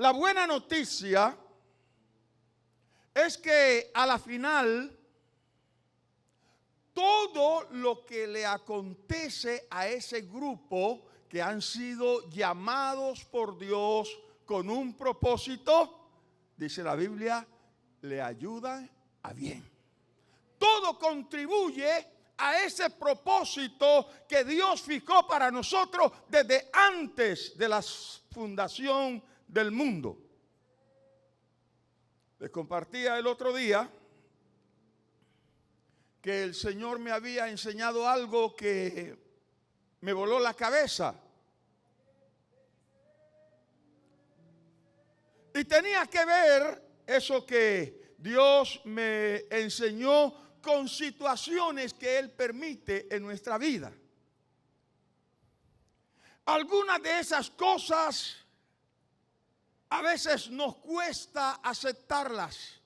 La buena noticia es que a la final todo lo que le acontece a ese grupo que han sido llamados por Dios con un propósito, dice la Biblia, le ayuda a bien. Todo contribuye a ese propósito que Dios fijó para nosotros desde antes de la fundación del mundo. Les compartía el otro día que el Señor me había enseñado algo que me voló la cabeza. Y tenía que ver eso que Dios me enseñó con situaciones que Él permite en nuestra vida. Algunas de esas cosas a veces nos cuesta aceptarlas.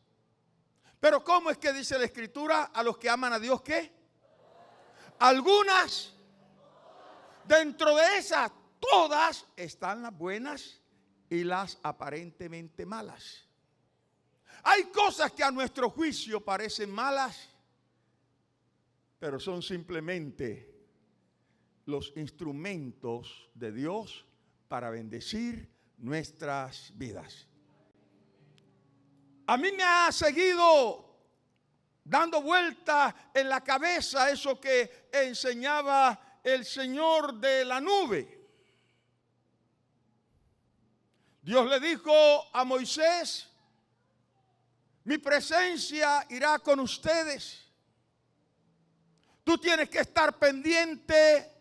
Pero ¿cómo es que dice la Escritura? A los que aman a Dios, ¿qué? Algunas, dentro de esas, todas están las buenas y las aparentemente malas. Hay cosas que a nuestro juicio parecen malas, pero son simplemente los instrumentos de Dios para bendecir nuestras vidas. A mí me ha seguido dando vuelta en la cabeza eso que enseñaba el Señor de la nube. Dios le dijo a Moisés: mi presencia irá con ustedes. Tú tienes que estar pendiente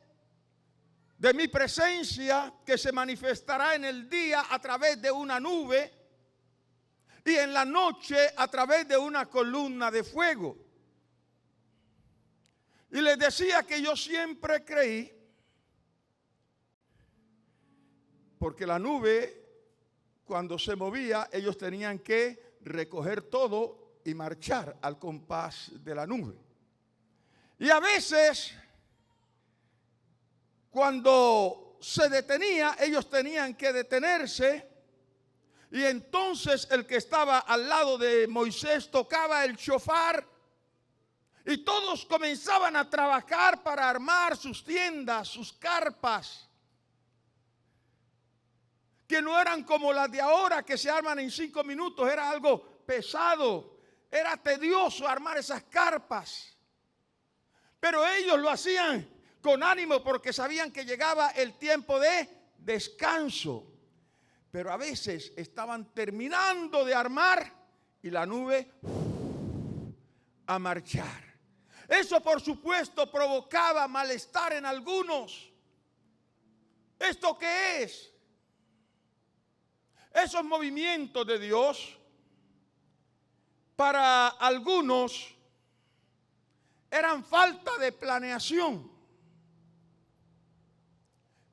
de mi presencia que se manifestará en el día a través de una nube y en la noche a través de una columna de fuego. Y les decía que yo siempre creí, porque la nube, cuando se movía, ellos tenían que recoger todo y marchar al compás de la nube. Y a veces, cuando se detenía, ellos tenían que detenerse. Y entonces el que estaba al lado de Moisés tocaba el shofar y todos comenzaban a trabajar para armar sus tiendas, sus carpas, que no eran como las de ahora que se arman en 5 minutos. Era algo pesado, era tedioso armar esas carpas, pero ellos lo hacían con ánimo porque sabían que llegaba el tiempo de descanso. Pero a veces estaban terminando de armar y la nube a marchar. Eso, por supuesto, provocaba malestar en algunos. ¿Esto qué es? Esos movimientos de Dios, para algunos, eran falta de planeación.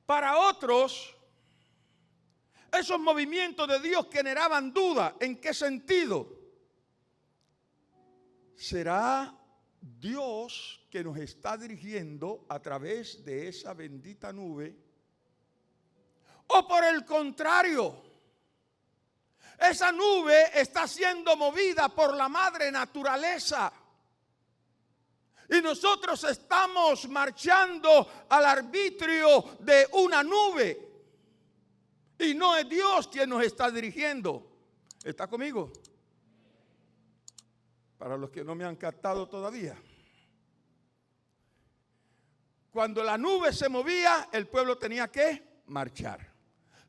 Para otros, esos movimientos de Dios generaban duda. ¿En qué sentido? ¿Será Dios que nos está dirigiendo a través de esa bendita nube? ¿O por el contrario, esa nube está siendo movida por la madre naturaleza y nosotros estamos marchando al arbitrio de una nube? Y no es Dios quien nos está dirigiendo. ¿Está conmigo? Para los que no me han captado todavía. Cuando la nube se movía, el pueblo tenía que marchar.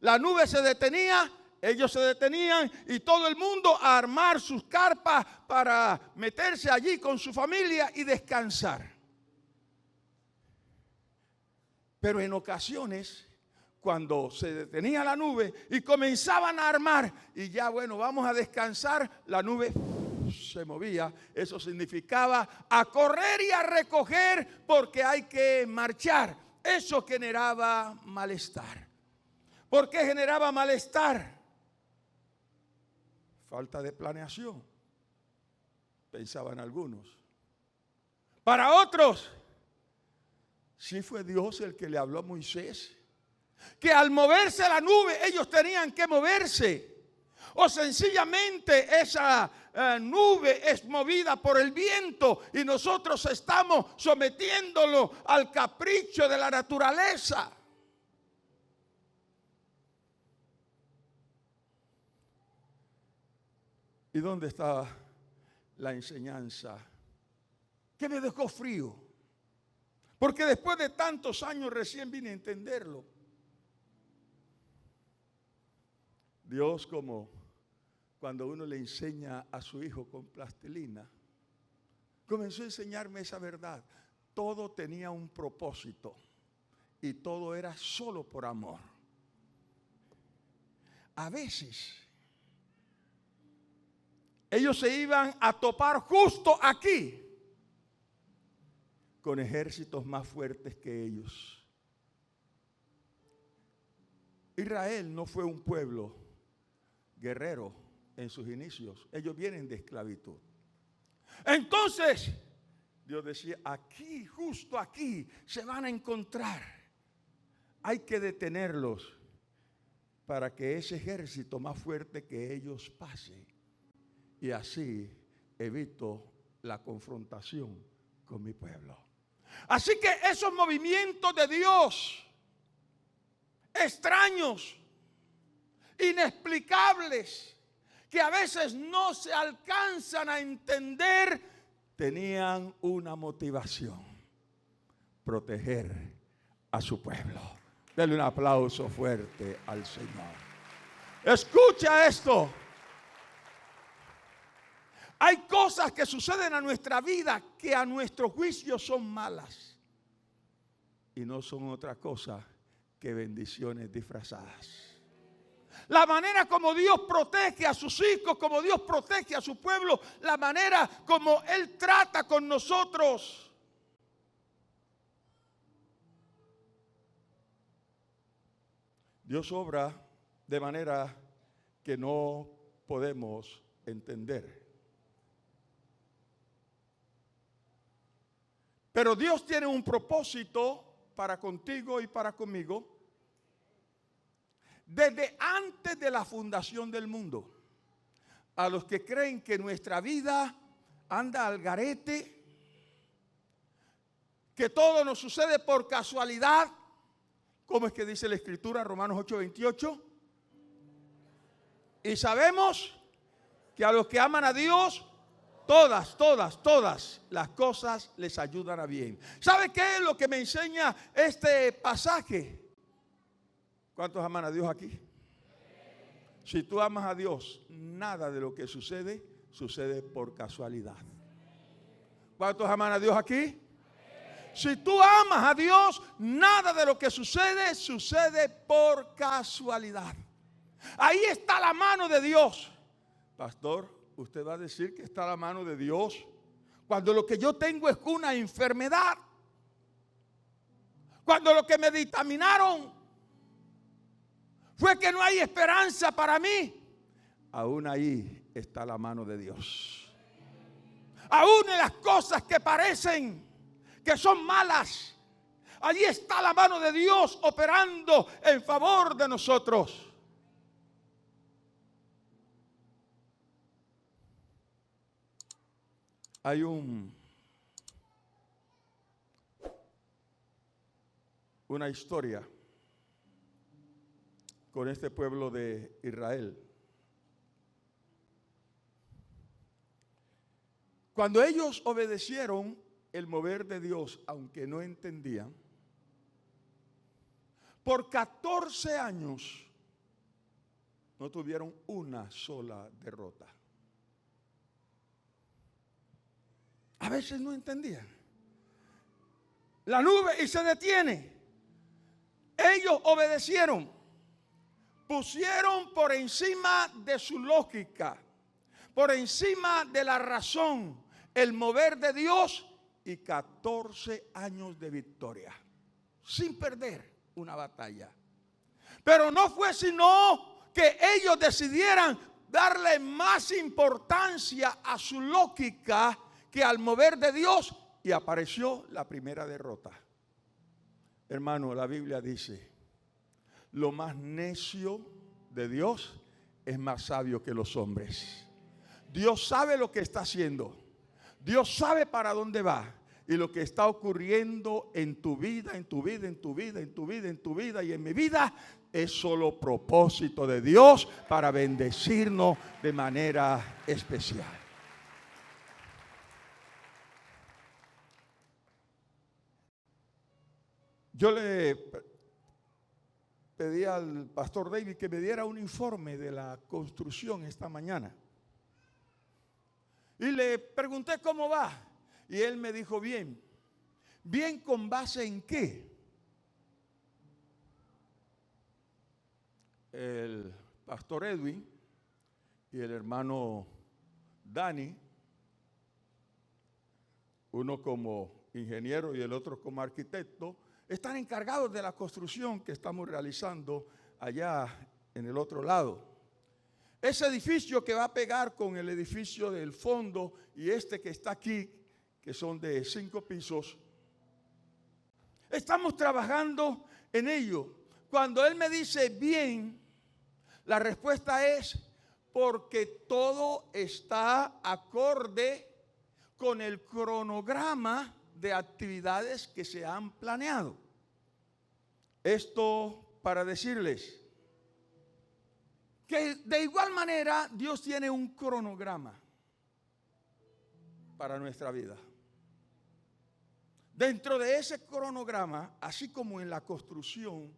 La nube se detenía, ellos se detenían y todo el mundo a armar sus carpas para meterse allí con su familia y descansar. Pero en ocasiones, cuando se detenía la nube y comenzaban a armar y ya bueno, vamos a descansar, la nube se movía. Eso significaba a correr y a recoger porque hay que marchar. Eso generaba malestar. ¿Por qué generaba malestar? Falta de planeación, pensaban algunos. Para otros, sí fue Dios el que le habló a Moisés, que al moverse la nube ellos tenían que moverse. O sencillamente esa nube es movida por el viento y nosotros estamos sometiéndolo al capricho de la naturaleza. ¿Y dónde está la enseñanza que me dejó frío? Porque después de tantos años recién vine a entenderlo. Dios, como cuando uno le enseña a su hijo con plastilina, comenzó a enseñarme esa verdad. Todo tenía un propósito y todo era solo por amor. A veces ellos se iban a topar justo aquí con ejércitos más fuertes que ellos. Israel no fue un pueblo guerrero en sus inicios. Ellos vienen de esclavitud. Entonces, Dios decía, aquí, justo aquí, se van a encontrar. Hay que detenerlos para que ese ejército más fuerte que ellos pase. Y así evito la confrontación con mi pueblo. Así que esos movimientos de Dios, extraños, inexplicables, que a veces no se alcanzan a entender, tenían una motivación: proteger a su pueblo. Denle un aplauso fuerte al Señor. Escucha esto. Hay cosas que suceden a nuestra vida que a nuestro juicio son malas y no son otra cosa que bendiciones disfrazadas. La manera como Dios protege a sus hijos, como Dios protege a su pueblo, la manera como Él trata con nosotros. Dios obra de manera que no podemos entender. Pero Dios tiene un propósito para contigo y para conmigo desde antes de la fundación del mundo. A los que creen que nuestra vida anda al garete, que todo nos sucede por casualidad, ¿cómo es que dice la Escritura, Romanos 8:28? Y sabemos que a los que aman a Dios, todas las cosas les ayudan a bien. ¿Sabe qué es lo que me enseña este pasaje? ¿Cuántos aman a Dios aquí? Si tú amas a Dios, nada de lo que sucede, sucede por casualidad. ¿Cuántos aman a Dios aquí? Si tú amas a Dios, nada de lo que sucede, sucede por casualidad. Ahí está la mano de Dios. Pastor, usted va a decir que está la mano de Dios cuando lo que yo tengo es una enfermedad, cuando lo que me dictaminaron fue que no hay esperanza para mí. Aún ahí está la mano de Dios. Aún en las cosas que parecen que son malas, allí está la mano de Dios operando en favor de nosotros. Hay una historia con este pueblo de Israel. Cuando ellos obedecieron el mover de Dios, aunque no entendían, por 14 años no tuvieron una sola derrota. A veces no entendían. La nube y se detiene. Ellos obedecieron. Pusieron por encima de su lógica, por encima de la razón, el mover de Dios, y 14 años de victoria, sin perder una batalla. Pero no fue sino que ellos decidieran darle más importancia a su lógica que al mover de Dios, y apareció la primera derrota. Hermano, la Biblia dice: lo más necio de Dios es más sabio que los hombres. Dios sabe lo que está haciendo. Dios sabe para dónde va. Y lo que está ocurriendo en tu vida, en tu vida, en tu vida, en tu vida, en tu vida y en mi vida, es solo propósito de Dios para bendecirnos de manera especial. Yo le pedí al pastor David que me diera un informe de la construcción esta mañana. Y le pregunté cómo va. Y él me dijo bien. ¿Bien con base en qué? El pastor Edwin y el hermano Dani, uno como ingeniero y el otro como arquitecto, están encargados de la construcción que estamos realizando allá en el otro lado. Ese edificio que va a pegar con el edificio del fondo y este que está aquí, que son de 5 pisos, estamos trabajando en ello. Cuando él me dice bien, la respuesta es porque todo está acorde con el cronograma de actividades que se han planeado. Esto para decirles que de igual manera Dios tiene un cronograma para nuestra vida. Dentro de ese cronograma, así como en la construcción,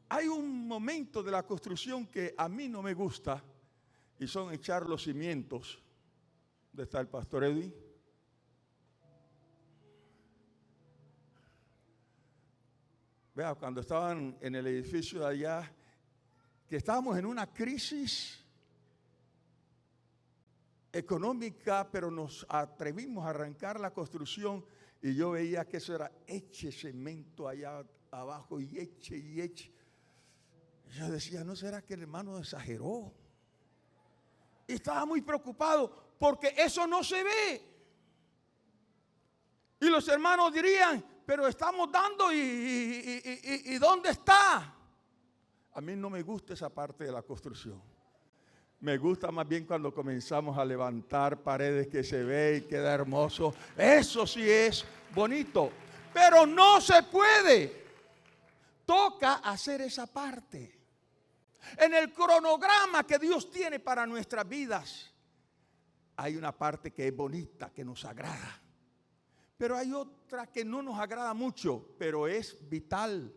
hay un momento de la construcción que a mí no me gusta y son echar los cimientos. ¿Dónde está el pastor Edwin? Vea, cuando estaban en el edificio de allá, que estábamos en una crisis económica, pero nos atrevimos a arrancar la construcción y yo veía que eso era eche cemento allá abajo y eche y eche. Yo decía, ¿no será que el hermano exageró? Y estaba muy preocupado porque eso no se ve. Y los hermanos dirían, pero estamos dando y ¿dónde está? A mí no me gusta esa parte de la construcción. Me gusta más bien cuando comenzamos a levantar paredes que se ve y queda hermoso. Eso sí es bonito, pero no se puede. Toca hacer esa parte. En el cronograma que Dios tiene para nuestras vidas, hay una parte que es bonita, que nos agrada. Pero hay otra que no nos agrada mucho, pero es vital.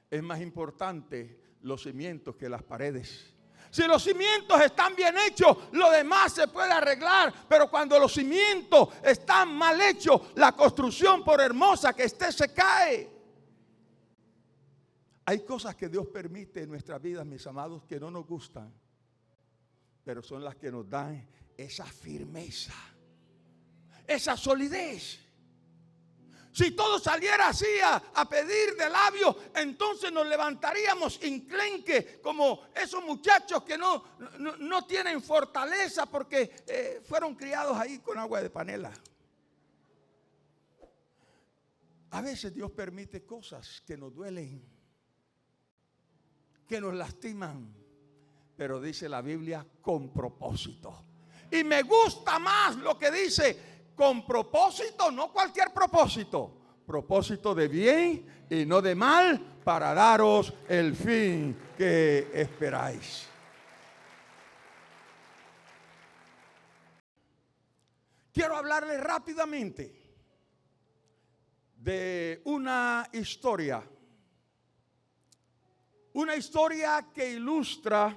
Es más importante los cimientos que las paredes. Si los cimientos están bien hechos, lo demás se puede arreglar. Pero cuando los cimientos están mal hechos, la construcción, por hermosa que esté, se cae. Hay cosas que Dios permite en nuestras vidas, mis amados, que no nos gustan, pero son las que nos dan esa firmeza, esa solidez. Si todo saliera así a pedir de labios, entonces nos levantaríamos enclenque como esos muchachos que no tienen fortaleza porque fueron criados ahí con agua de panela. A veces Dios permite cosas que nos duelen, que nos lastiman, pero dice la Biblia con propósito. Y me gusta más lo que dice con propósito, no cualquier propósito, propósito de bien y no de mal, para daros el fin que esperáis. Quiero hablarles rápidamente de una historia que ilustra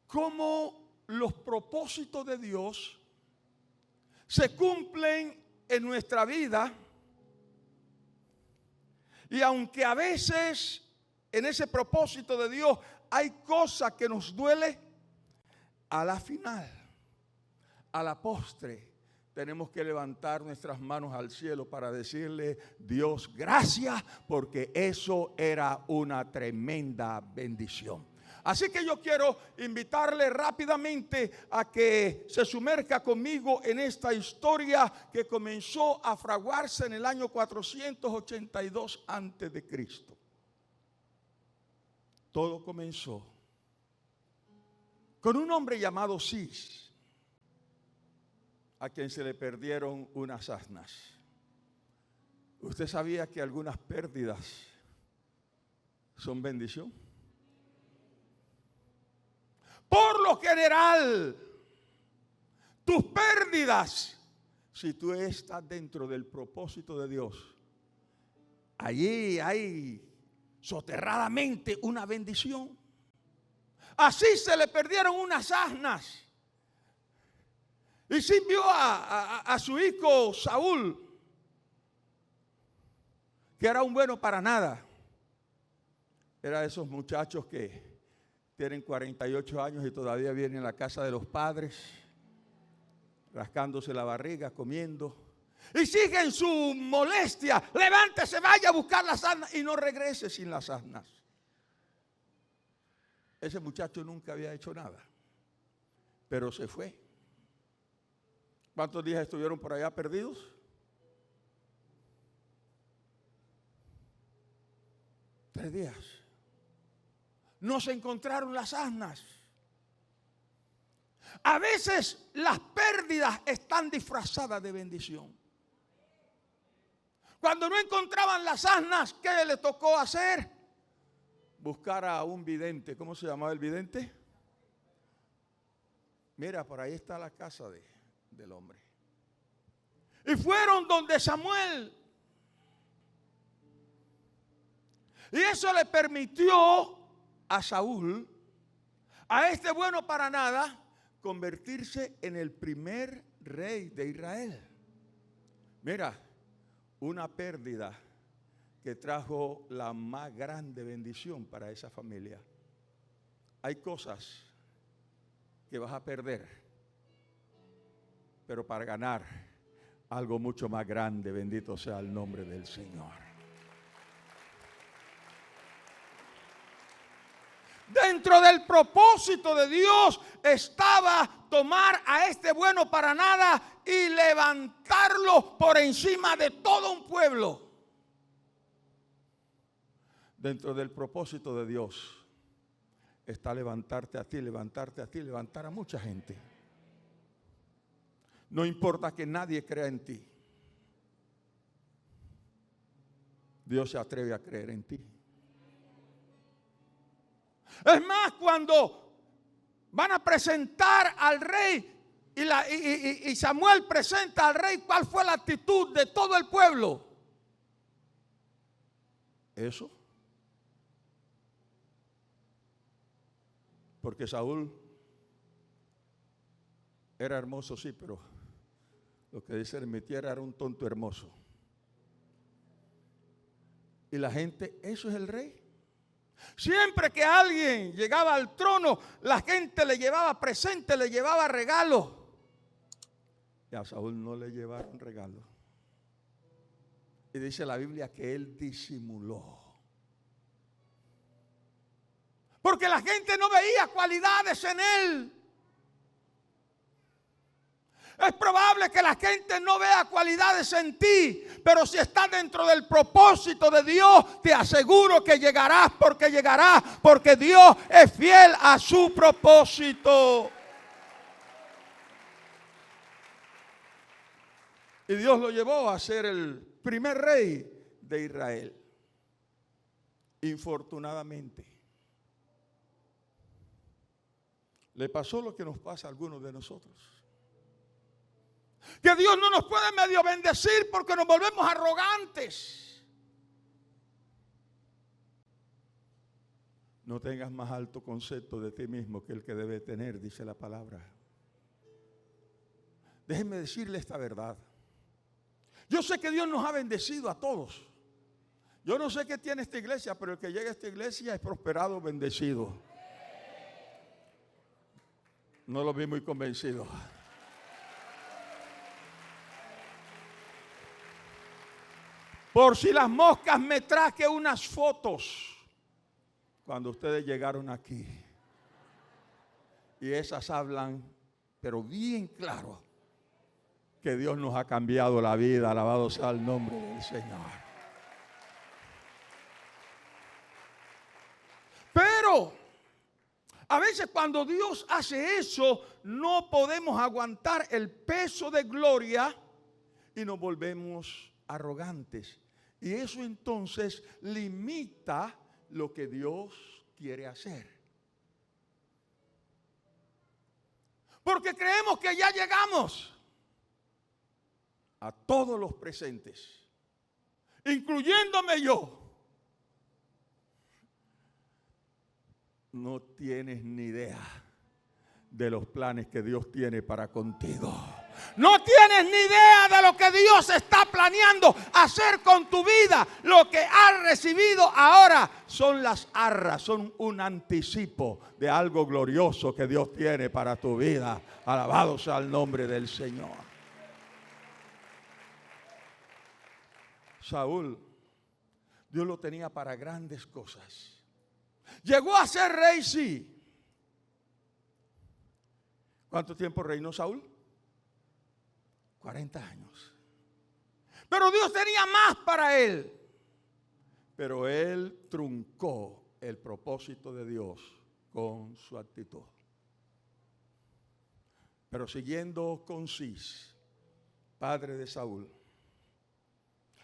cómo los propósitos de Dios se cumplen en nuestra vida, y aunque a veces en ese propósito de Dios hay cosas que nos duele, a la final, a la postre, tenemos que levantar nuestras manos al cielo para decirle, Dios, gracias, porque eso era una tremenda bendición. Así que yo quiero invitarle rápidamente a que se sumerja conmigo en esta historia que comenzó a fraguarse en el año 482 antes de Cristo. Todo comenzó con un hombre llamado Cis, a quien se le perdieron unas asnas. ¿Usted sabía que algunas pérdidas son bendición? Por lo general, tus pérdidas, si tú estás dentro del propósito de Dios, allí hay soterradamente una bendición. Así se le perdieron unas asnas. Y sí vio a su hijo Saúl, que era un bueno para nada. Era de esos muchachos que tienen 48 años y todavía vienen a la casa de los padres, rascándose la barriga, comiendo. Y sigue en su molestia. Levántese, vaya a buscar las asnas y no regrese sin las asnas. Ese muchacho nunca había hecho nada, pero se fue. ¿Cuántos días estuvieron por allá perdidos? 3 días. No se encontraron las asnas. A veces las pérdidas están disfrazadas de bendición. Cuando no encontraban las asnas, ¿qué le tocó hacer? Buscar a un vidente. ¿Cómo se llamaba el vidente? Mira, por ahí está la casa del hombre. Y fueron donde Samuel. Y eso le permitió a Saúl, a este bueno para nada, convertirse en el primer rey de Israel. Mira, una pérdida que trajo la más grande bendición para esa familia. Hay cosas que vas a perder, pero para ganar algo mucho más grande. Bendito sea el nombre del Señor. Dentro del propósito de Dios estaba tomar a este bueno para nada y levantarlo por encima de todo un pueblo. Dentro del propósito de Dios está levantarte a ti, levantar a mucha gente. No importa que nadie crea en ti. Dios se atreve a creer en ti. Es más, cuando van a presentar al rey y Samuel presenta al rey, ¿cuál fue la actitud de todo el pueblo? Eso. Porque Saúl era hermoso, sí, pero lo que dice en mi tierra era un tonto hermoso. Y la gente, ¿eso es el rey? Siempre que alguien llegaba al trono, la gente le llevaba presente, le llevaba regalo. Y a Saúl no le llevaron regalo. Y dice la Biblia que él disimuló. Porque la gente no veía cualidades en él. Es probable que la gente no vea cualidades en ti, pero si estás dentro del propósito de Dios, te aseguro que llegarás, porque Dios es fiel a su propósito. Y Dios lo llevó a ser el primer rey de Israel. Infortunadamente, le pasó lo que nos pasa a algunos de nosotros. Que Dios no nos puede medio bendecir porque nos volvemos arrogantes. No tengas más alto concepto de ti mismo que el que debe tener, dice la palabra. Déjenme decirle esta verdad. Yo sé que Dios nos ha bendecido a todos. Yo no sé qué tiene esta iglesia, pero el que llega a esta iglesia es prosperado, bendecido. No lo vi muy convencido. Por si las moscas, me traje unas fotos cuando ustedes llegaron aquí. Y esas hablan, pero bien claro, que Dios nos ha cambiado la vida. Alabado sea el nombre del Señor. Pero A veces cuando Dios hace eso, no podemos aguantar el peso de gloria y nos volvemos arrogantes. Y eso entonces limita lo que Dios quiere hacer. Porque creemos que ya llegamos a todos los presentes, incluyéndome yo. No tienes ni idea de los planes que Dios tiene para contigo. No tienes ni idea de lo que Dios está planeando hacer con tu vida. Lo que has recibido ahora son las arras, son un anticipo de algo glorioso que Dios tiene para tu vida. Alabado sea el nombre del Señor. Saúl, Dios lo tenía para grandes cosas. Llegó a ser rey, sí. ¿Cuánto tiempo reinó Saúl? 40 años. Pero Dios tenía más para él. Pero él truncó el propósito de Dios con su actitud. Pero siguiendo con Cis, padre de Saúl,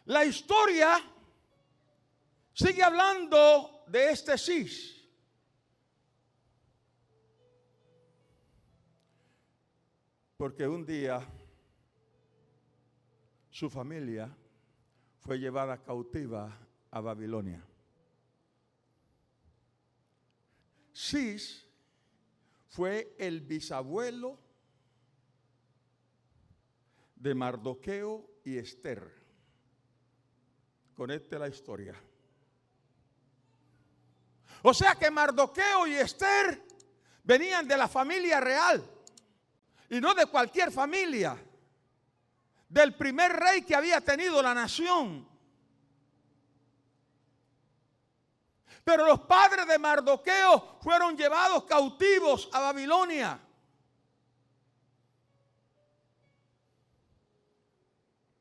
la historia sigue hablando de este Cis. Porque un día su familia fue llevada cautiva a Babilonia. Cis fue el bisabuelo de Mardoqueo y Esther. Conecte la historia. O sea que Mardoqueo y Esther venían de la familia real y no de cualquier familia, del primer rey que había tenido la nación. Pero los padres de Mardoqueo fueron llevados cautivos a Babilonia.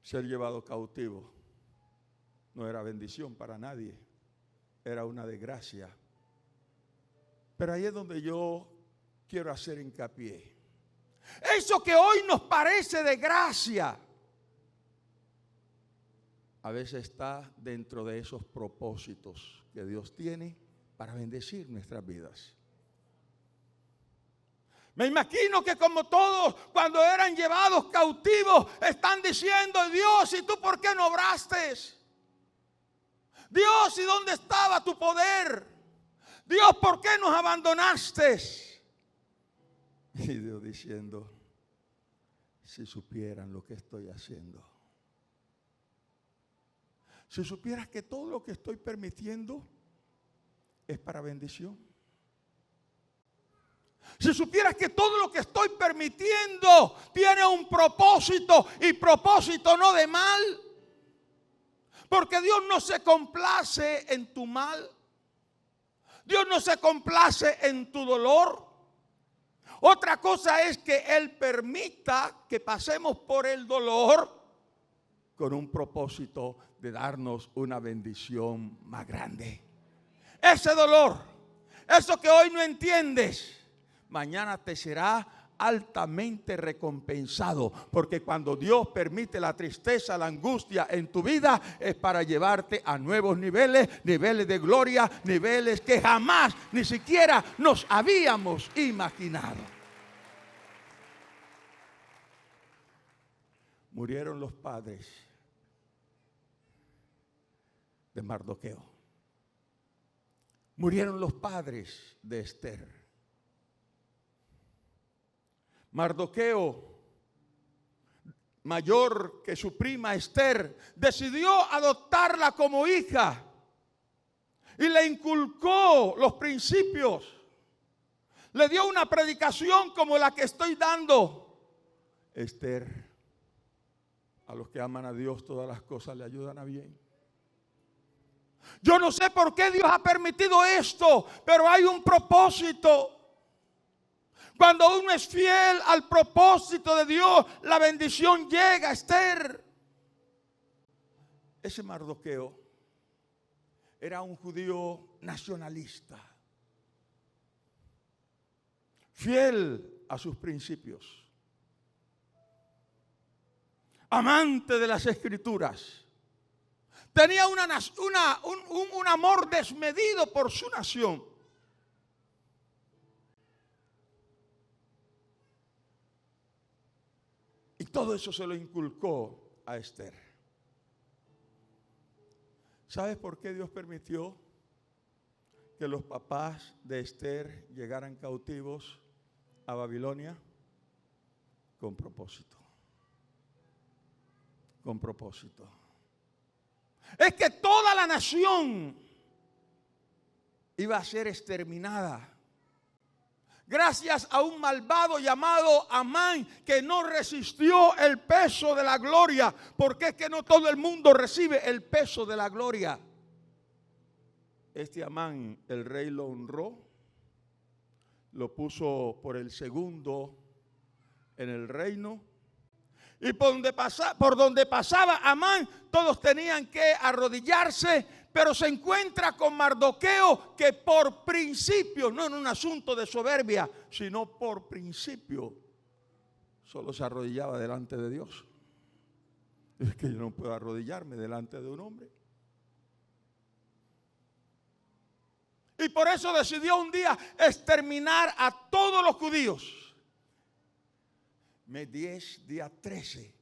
Ser llevado cautivo no era bendición para nadie, era una desgracia. Pero ahí es donde yo quiero hacer hincapié. Eso que hoy nos parece de gracia, a veces está dentro de esos propósitos que Dios tiene para bendecir nuestras vidas. Me imagino que como todos cuando eran llevados cautivos están diciendo: Dios, ¿y tú por qué no obraste? Dios, ¿y dónde estaba tu poder? Dios, ¿por qué nos abandonaste? Y Dios diciendo: si supieran lo que estoy haciendo, si supieras que todo lo que estoy permitiendo es para bendición, si supieras que todo lo que estoy permitiendo tiene un propósito, y propósito no de mal, porque Dios no se complace en tu mal, Dios no se complace en tu dolor. Otra cosa es que Él permita que pasemos por el dolor con un propósito de darnos una bendición más grande. Ese dolor, eso que hoy no entiendes, mañana te será altamente recompensado, porque cuando Dios permite la tristeza, la angustia en tu vida, es para llevarte a nuevos niveles, niveles de gloria, niveles que jamás ni siquiera nos habíamos imaginado. Murieron los padres de Mardoqueo. Murieron los padres de Esther. Mardoqueo, mayor que su prima Esther, decidió adoptarla como hija y le inculcó los principios. Le dio una predicación como la que estoy dando. Esther, a los que aman a Dios todas las cosas le ayudan a bien. Yo no sé por qué Dios ha permitido esto, pero hay un propósito. Cuando uno es fiel al propósito de Dios, la bendición llega. Esther, ese Mardoqueo era un judío nacionalista. fiel a sus principios, amante de las Escrituras. Tenía un amor desmedido por su nación. Y todo eso se lo inculcó a Esther. ¿Sabes por qué Dios permitió que los papás de Esther llegaran cautivos a Babilonia? Con propósito. Con propósito. Es que toda la nación iba a ser exterminada. Gracias a un malvado llamado Amán, que no resistió el peso de la gloria, porque es que no todo el mundo recibe el peso de la gloria. Este Amán, el rey lo honró, lo puso por el segundo en el reino, y por donde pasaba Amán, todos tenían que arrodillarse. Pero se encuentra con Mardoqueo, que por principio, no en un asunto de soberbia, sino por principio, solo se arrodillaba delante de Dios. Es que yo no puedo arrodillarme delante de un hombre. Y por eso decidió un día exterminar a todos los judíos. Mes 10, día 13.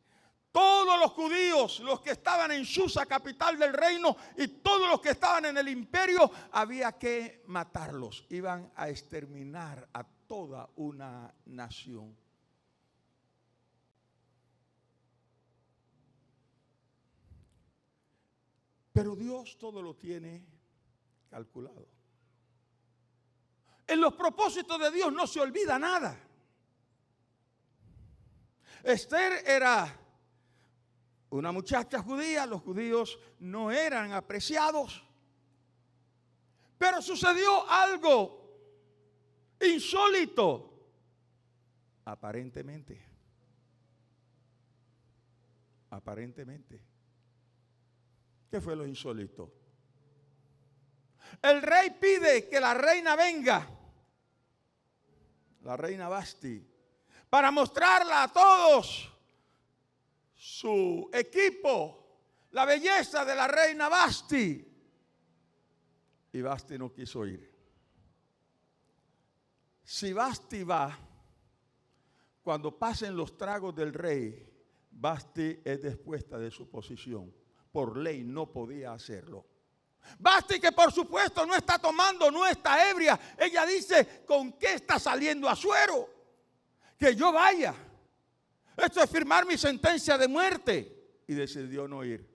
Todos los judíos, los que estaban en Susa, capital del reino, y todos los que estaban en el imperio, había que matarlos. Iban a exterminar a toda una nación. Pero Dios todo lo tiene calculado. En los propósitos de Dios no se olvida nada. Esther era una muchacha judía, los judíos no eran apreciados, pero sucedió algo insólito, aparentemente. ¿Qué fue lo insólito? El rey pide que la reina venga, la reina Vasti, para mostrarla a todos su equipo, la belleza de la reina Vasti. Y Vasti no quiso ir. Si Vasti va, cuando pasen los tragos del rey, Vasti es despuesta de su posición. Por ley no podía hacerlo. Vasti, que por supuesto no está tomando, no está ebria. Ella dice: ¿con qué está saliendo Asuero? Que yo vaya. Esto es firmar mi sentencia de muerte. Y decidió no ir.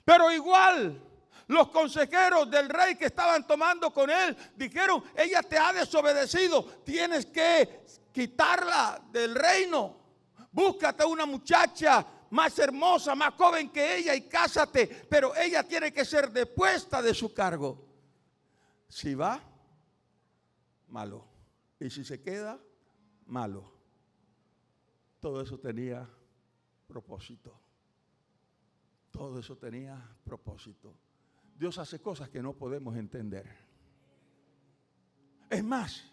Pero igual, los consejeros del rey que estaban tomando con él dijeron: ella te ha desobedecido, tienes que quitarla del reino. Búscate una muchacha más hermosa, más joven que ella y cásate. Pero ella tiene que ser depuesta de su cargo. Si va, malo. Y si se queda, malo. Todo eso tenía propósito. Todo eso tenía propósito. Dios hace cosas que no podemos entender. Es más,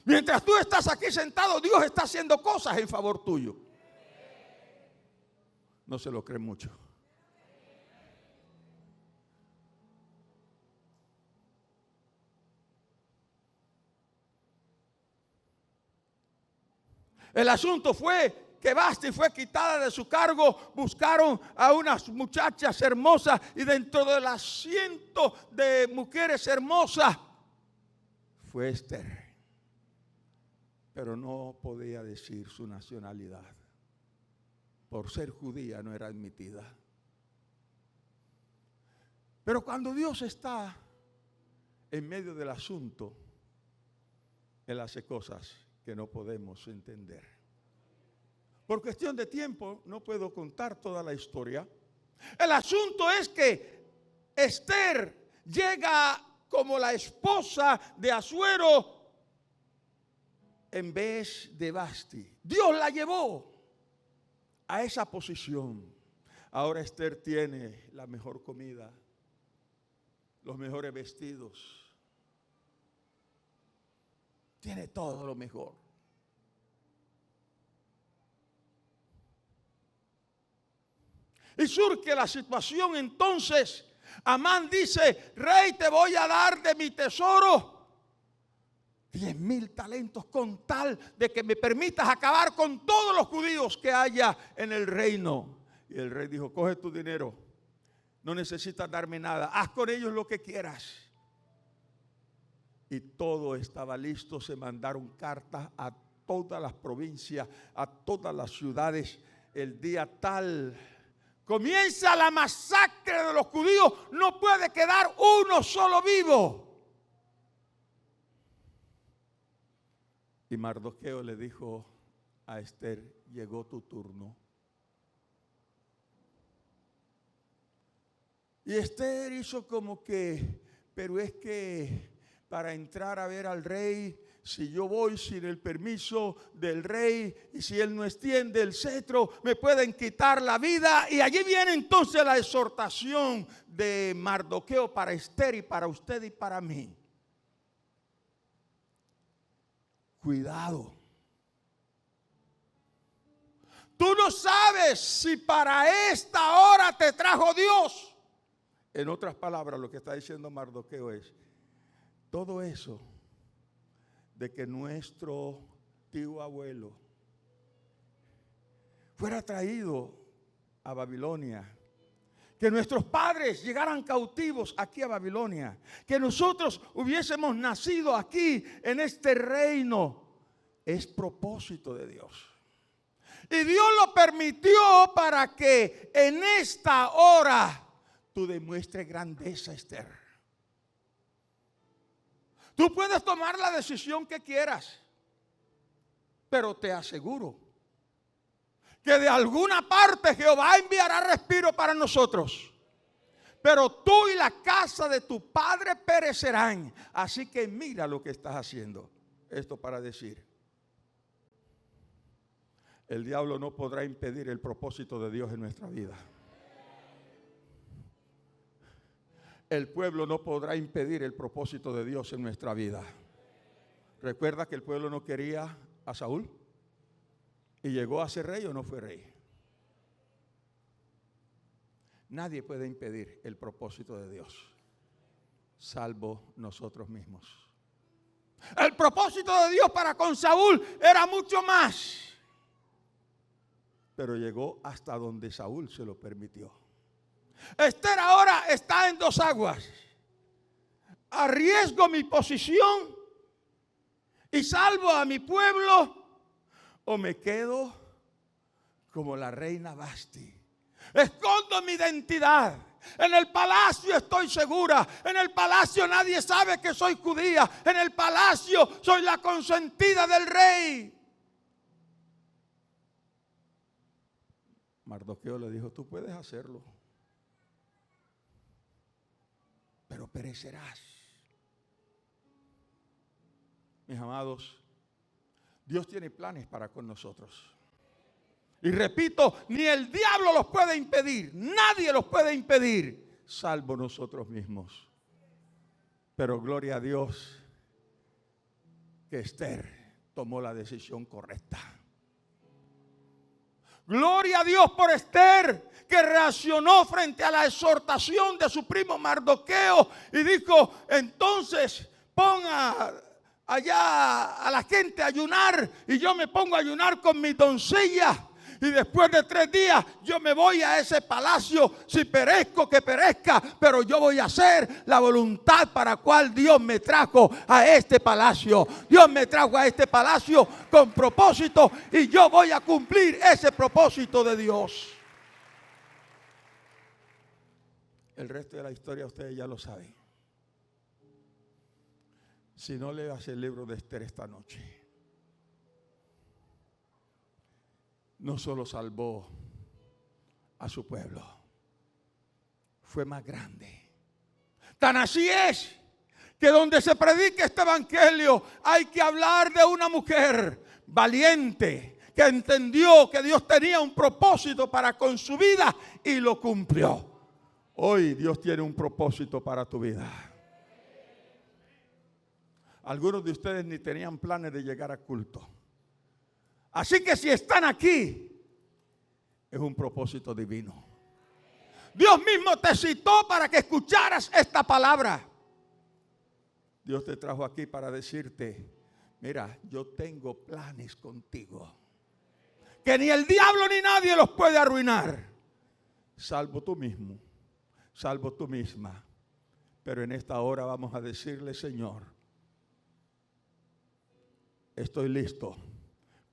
mientras tú estás aquí sentado, Dios está haciendo cosas en favor tuyo. No se lo creen mucho. El asunto fue que Vasti fue quitada de su cargo. Buscaron a unas muchachas hermosas y dentro del asiento de mujeres hermosas fue Esther. Pero no podía decir su nacionalidad. Por ser judía no era admitida. Pero cuando Dios está en medio del asunto, Él hace cosas que no podemos entender. Por cuestión de tiempo no puedo contar toda la historia. El asunto es que Esther llega como la esposa de Asuero en vez de Vasti. Dios la llevó a esa posición. Ahora Esther tiene la mejor comida, los mejores vestidos, tiene todo lo mejor. Y surge la situación entonces. Amán dice: rey, te voy a dar de mi tesoro 10,000 talentos con tal de que me permitas acabar con todos los judíos que haya en el reino. Y el rey dijo: coge tu dinero, no necesitas darme nada, haz con ellos lo que quieras. Y todo estaba listo, se mandaron cartas a todas las provincias, a todas las ciudades. El día tal comienza la masacre de los judíos, no puede quedar uno solo vivo. Y Mardoqueo le dijo a Esther: llegó tu turno. Y Esther hizo como que, pero es que para entrar a ver al rey, si yo voy sin el permiso del rey y si él no extiende el cetro, me pueden quitar la vida. Y allí viene entonces la exhortación de Mardoqueo para Esther y para usted y para mí. Cuidado. Tú no sabes si para esta hora te trajo Dios. En otras palabras, lo que está diciendo Mardoqueo es: todo eso de que nuestro tío abuelo fuera traído a Babilonia, que nuestros padres llegaran cautivos aquí a Babilonia, que nosotros hubiésemos nacido aquí en este reino, es propósito de Dios. Y Dios lo permitió para que en esta hora tú demuestres grandeza, Esther. Tú puedes tomar la decisión que quieras, pero te aseguro que de alguna parte Jehová enviará respiro para nosotros. Pero tú y la casa de tu padre perecerán. Así que mira lo que estás haciendo. Esto para decir: el diablo no podrá impedir el propósito de Dios en nuestra vida. El pueblo no podrá impedir el propósito de Dios en nuestra vida. ¿Recuerda que el pueblo no quería a Saúl? ¿Y llegó a ser rey o no fue rey? Nadie puede impedir el propósito de Dios, salvo nosotros mismos. El propósito de Dios para con Saúl era mucho más, pero llegó hasta donde Saúl se lo permitió. Esther ahora está en dos aguas: arriesgo mi posición y salvo a mi pueblo, o me quedo como la reina Vasti. Escondo mi identidad. En el palacio estoy segura. En el palacio nadie sabe que soy judía. En el palacio soy la consentida del rey. Mardoqueo le dijo: tú puedes hacerlo, pero perecerás. Mis amados, Dios tiene planes para con nosotros. Y repito, ni el diablo los puede impedir, nadie los puede impedir, salvo nosotros mismos. Pero gloria a Dios que Esther tomó la decisión correcta. Gloria a Dios por Esther, que reaccionó frente a la exhortación de su primo Mardoqueo y dijo: entonces ponga allá a la gente a ayunar y yo me pongo a ayunar con mi doncella. Y después de 3 días yo me voy a ese palacio. Si perezco, que perezca, pero yo voy a hacer la voluntad para cual Dios me trajo a este palacio. Dios me trajo a este palacio con propósito y yo voy a cumplir ese propósito de Dios. El resto de la historia ustedes ya lo saben. Si no, leas el libro de Esther esta noche. No solo salvó a su pueblo, fue más grande. Tan así es que donde se predica este evangelio hay que hablar de una mujer valiente que entendió que Dios tenía un propósito para con su vida y lo cumplió. Hoy Dios tiene un propósito para tu vida. Algunos de ustedes ni tenían planes de llegar a culto. Así que si están aquí, es un propósito divino. Dios mismo te citó para que escucharas esta palabra. Dios te trajo aquí para decirte, mira, yo tengo planes contigo, que ni el diablo ni nadie los puede arruinar, salvo tú mismo, salvo tú misma. Pero en esta hora vamos a decirle, Señor, estoy listo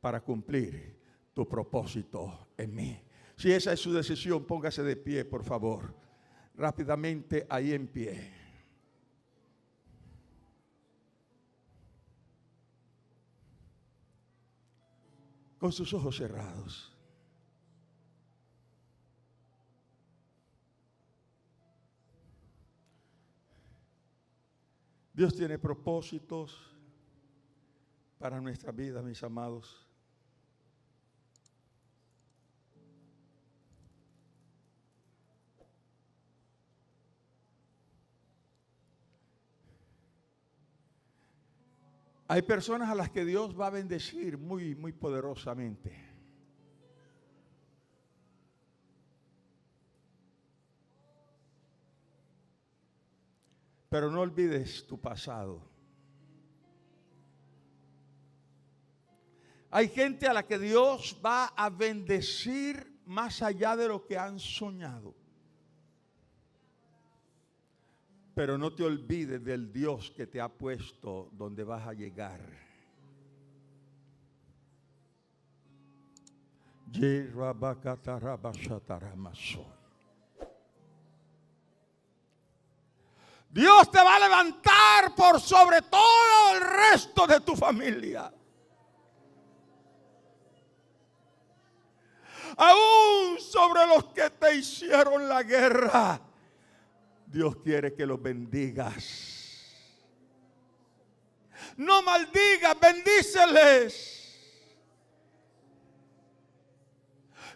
para cumplir tu propósito en mí. Si esa es su decisión, póngase de pie, por favor. Rápidamente, ahí en pie. Con sus ojos cerrados. Dios tiene propósitos para nuestra vida, mis amados. Hay personas a las que Dios va a bendecir muy, muy poderosamente. Pero no olvides tu pasado. Hay gente a la que Dios va a bendecir más allá de lo que han soñado. Pero no te olvides del Dios que te ha puesto donde vas a llegar. Dios te va a levantar por sobre todo el resto de tu familia. Aún sobre los que te hicieron la guerra. Dios quiere que los bendigas. No maldigas, bendíceles.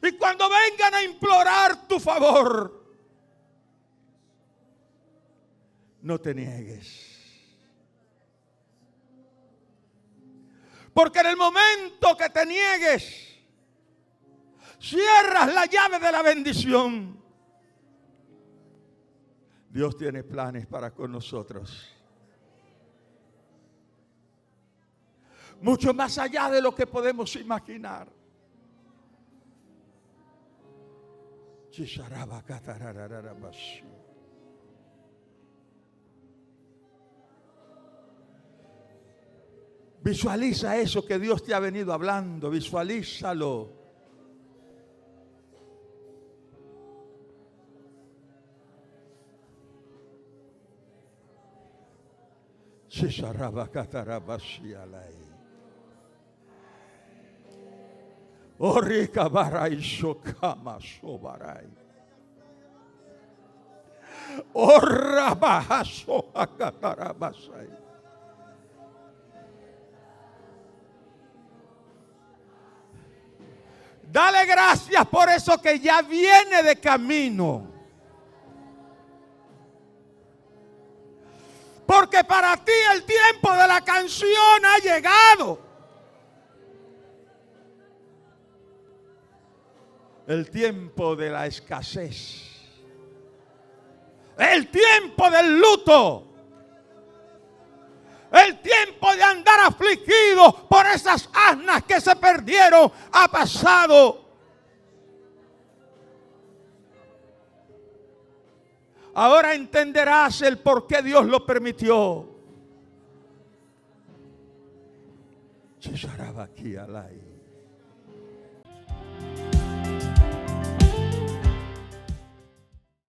Y cuando vengan a implorar tu favor, no te niegues. Porque en el momento que te niegues, cierras la llave de la bendición. Dios tiene planes para con nosotros. Mucho más allá de lo que podemos imaginar. Visualiza eso que Dios te ha venido hablando. Visualízalo. Orika barai shokama sobarai. Orabahaso akatarabasai. Dale gracias por eso que ya viene de camino. Porque para ti el tiempo de la canción ha llegado. El tiempo de la escasez. El tiempo del luto. El tiempo de andar afligido por esas asnas que se perdieron ha pasado. Ahora entenderás el por qué Dios lo permitió. Chisarabaki alai.